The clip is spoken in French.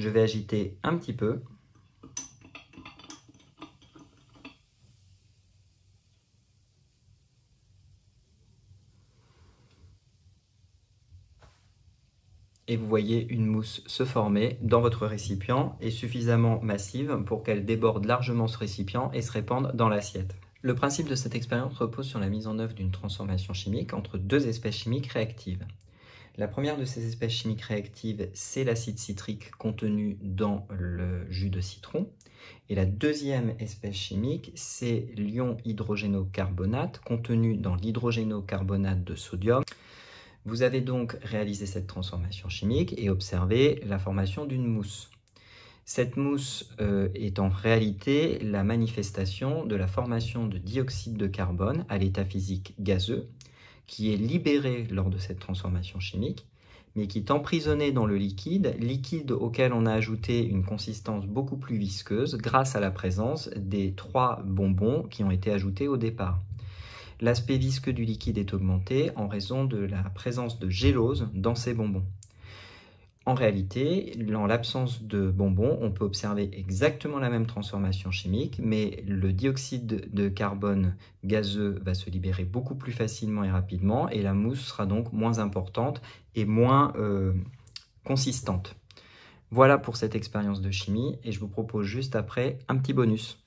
Je vais agiter un petit peu. Et vous voyez une mousse se former dans votre récipient et suffisamment massive pour qu'elle déborde largement ce récipient et se répande dans l'assiette. Le principe de cette expérience repose sur la mise en œuvre d'une transformation chimique entre deux espèces chimiques réactives. La première de ces espèces chimiques réactives, c'est l'acide citrique contenu dans le jus de citron. Et la deuxième espèce chimique, c'est l'ion hydrogénocarbonate contenu dans l'hydrogénocarbonate de sodium. Vous avez donc réalisé cette transformation chimique et observé la formation d'une mousse. Cette mousse est en réalité la manifestation de la formation de dioxyde de carbone à l'état physique gazeux, qui est libéré lors de cette transformation chimique, mais qui est emprisonné dans le liquide auquel on a ajouté une consistance beaucoup plus visqueuse grâce à la présence des 3 bonbons qui ont été ajoutés au départ. L'aspect visqueux du liquide est augmenté en raison de la présence de gélose dans ces bonbons. En réalité, en l'absence de bonbons, on peut observer exactement la même transformation chimique, mais le dioxyde de carbone gazeux va se libérer beaucoup plus facilement et rapidement, et la mousse sera donc moins importante et moins consistante. Voilà pour cette expérience de chimie, et je vous propose juste après un petit bonus.